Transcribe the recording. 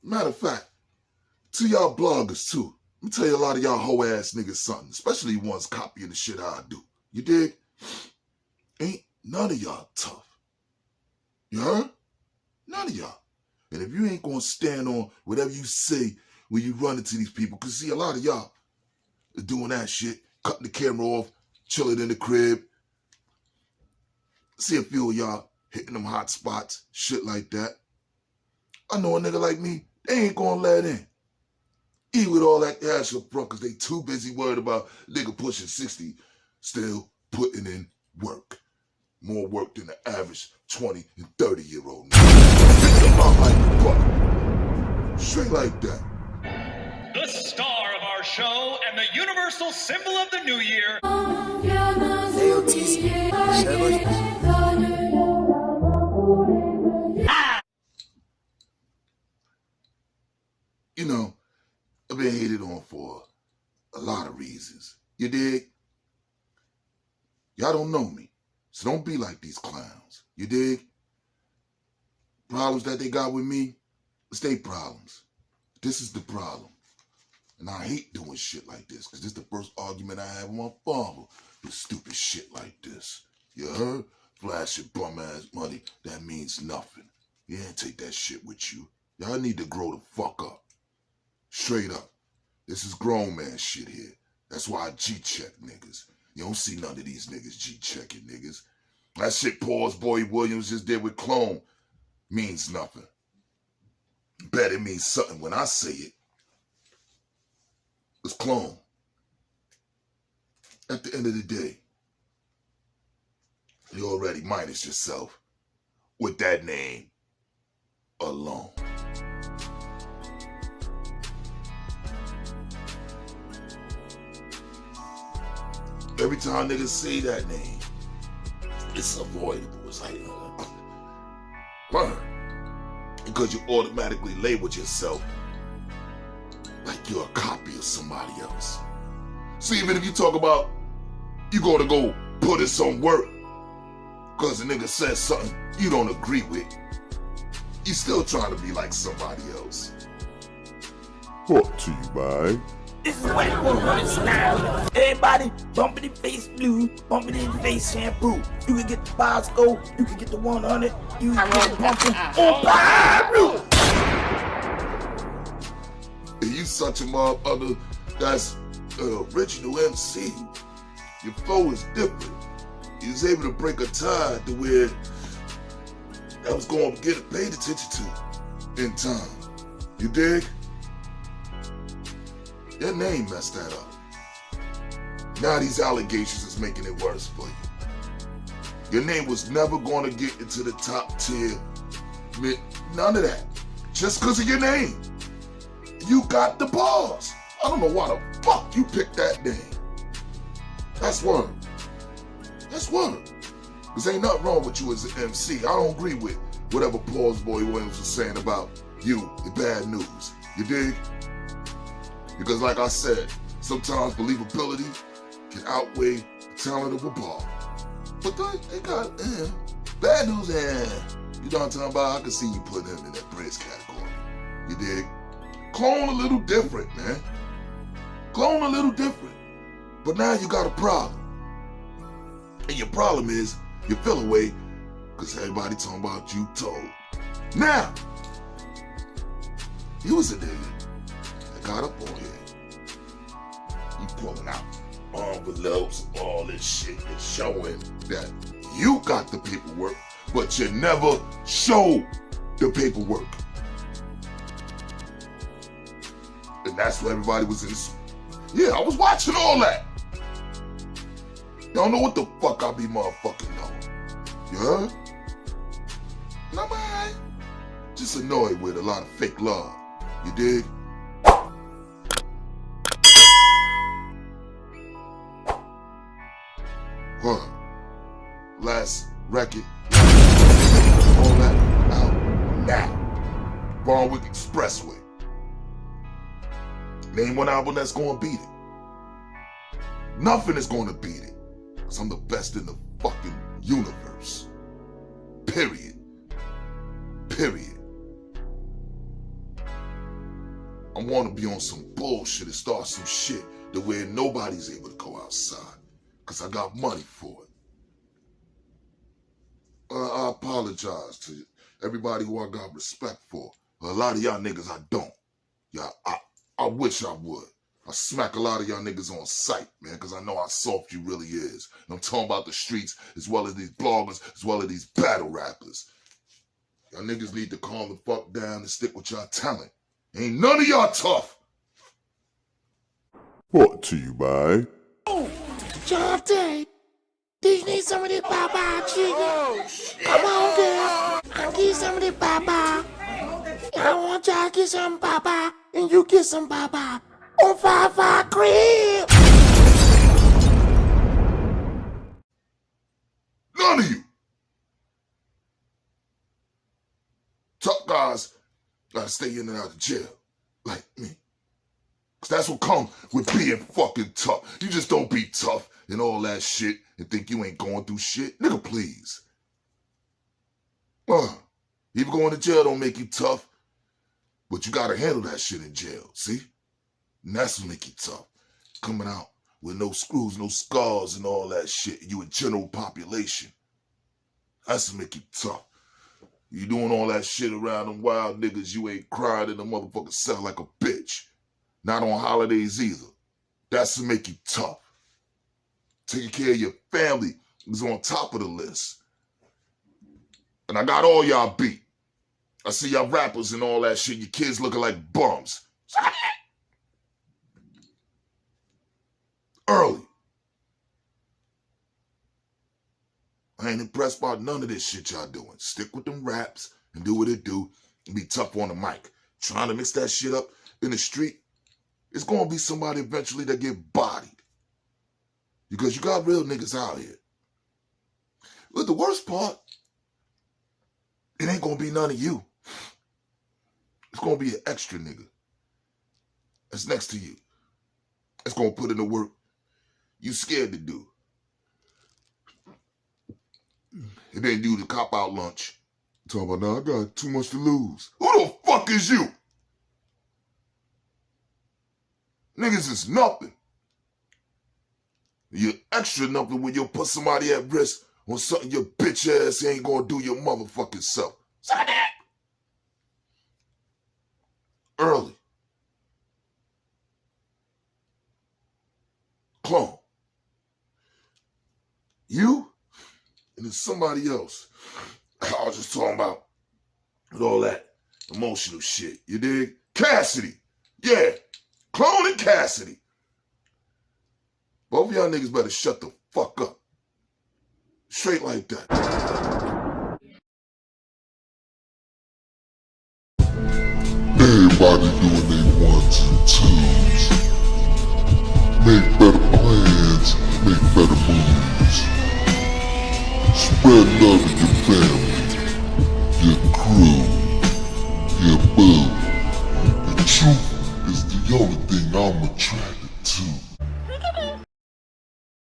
Matter of fact, to y'all bloggers too. Let me tell you a lot of y'all hoe-ass niggas something, especially ones copying the shit how I do. You dig? Ain't none of y'all tough. You heard? None of y'all. And if you ain't gonna stand on whatever you say when you run into these people, because see, a lot of y'all are doing that shit, cutting the camera off, chilling in the crib. See a few of y'all hitting them hot spots, shit like that. I know a nigga like me, they ain't gonna let in. Even with all that ass up front, because they too busy worried about nigga pushing 60, still putting in work. More work than the average 20 and 30-year-old nigga. Pick them out like butter. Straight like that. The star of our show and the universal symbol of the new year. You know, I've been hated on for a lot of reasons. You dig? Y'all don't know me, so don't be like these clowns. You dig? Problems that they got with me, it's their problems. This is the problem. And I hate doing shit like this, because this is the first argument I have with my father with stupid shit like this. You heard? Flashing bum-ass money, that means nothing. You ain't take that shit with you. Y'all need to grow the fuck up. Straight up. This is grown man shit here. That's why I G-check niggas. You don't see none of these niggas G-checking niggas. That shit Paul's Boy Williams just did with Clone means nothing. Bet it means something when I say it. It's Clone. At the end of the day, you already minus yourself with that name alone. Every time niggas say that name, it's avoidable. It's like, because you automatically labeled yourself like you're a copy of somebody else. So even if you talk about you gonna go put in some work because the nigga says something you don't agree with, you still trying to be like somebody else. Brought to you by... This is what it was now. Everybody bumping their face blue, bumping their face shampoo. You can get the Bosco, you can get the 100, you can get the pumpkin on If you such a motherfucker that's original MC, your flow is different. You was able to break a tie to where that was going to get paid attention to in time. You dig? Your name messed that up. Now these allegations is making it worse for you. Your name was never going to get into the top tier. None of that. Just because of your name. You got the bars. I don't know why the fuck you picked that name. That's word. That's word. Because ain't nothing wrong with you as an MC. I don't agree with whatever Paul's Boy Williams was saying about you in bad news. You dig? Because like I said, sometimes believability can outweigh the talent of a bar. But they got, bad news, you know what I'm talking about? I can see you putting him in that Bridge category. You dig? Clone a little different, man. Clone a little different. But now you got a problem. And your problem is, you feel away because everybody talking about you told. Now, you was a nigga that got up on here. You pulling out envelopes and all this shit and showing that you got the paperwork, but you never showed the paperwork. And that's where everybody was in this. Yeah, I was watching all that. Y'all know what the fuck I be motherfucking knowing. You heard? And I'm alright. Just annoyed with a lot of fake love. You dig? What? Last record. All that out now. Barnwick Expressway. Name one album that's gonna beat it. Nothing is gonna beat it. Cause I'm the best in the fucking universe. Period. Period. I want to be on some bullshit and start some shit to where nobody's able to go outside. Because I got money for it. I apologize to everybody who I got respect for. A lot of y'all niggas I don't. Yeah, I wish I would. I smack a lot of y'all niggas on sight, man, because I know how soft you really is. And I'm talking about the streets as well as these bloggers, as well as these battle rappers. Y'all niggas need to calm the fuck down and stick with y'all talent. Ain't none of y'all tough. Brought to you by John Day. Do you need some of this bye-bye chicken? Come on, girl. I'll get some of this bye-bye. I want y'all to get some bye-bye, and you get some bye-bye. On 5-5 crib. none of you. Tough guys gotta stay in and out of jail, like me. Cause that's what comes with being fucking tough. You just don't be tough and all that shit and think you ain't going through shit. Nigga, please. Even going to jail don't make you tough, but you gotta handle that shit in jail, see? And that's what make you tough. Coming out with no screws, no scars and all that shit. You a general population. That's what make you tough. You doing all that shit around them wild niggas, you ain't crying in the motherfucking cell like a bitch. Not on holidays either. That's what make you tough. Taking care of your family is on top of the list. And I got all y'all beat. I see y'all rappers and all that shit, your kids looking like bums. Early. I ain't impressed by none of this shit y'all doing. Stick with them raps and do what it do and be tough on the mic. Trying to mix that shit up in the street, it's gonna be somebody eventually that get bodied. Because you got real niggas out here. But the worst part, it ain't gonna be none of you. It's gonna be an extra nigga that's next to you. That's gonna put in the work you scared to do. And then do the cop-out lunch. Talking about, nah, I got too much to lose. Who the fuck is you? Niggas is nothing. You're extra nothing when you put somebody at risk on something your bitch ass ain't gonna do your motherfucking self. Say that. Early. Clone. You and then somebody else. I was just talking about with all that emotional shit. You dig? Cassidy. Yeah. Clone and Cassidy. Both of y'all niggas better shut the fuck up. Straight like that. Everybody doing their ones and twos. Make better plans, make better moves. Spread love to your family, your crew.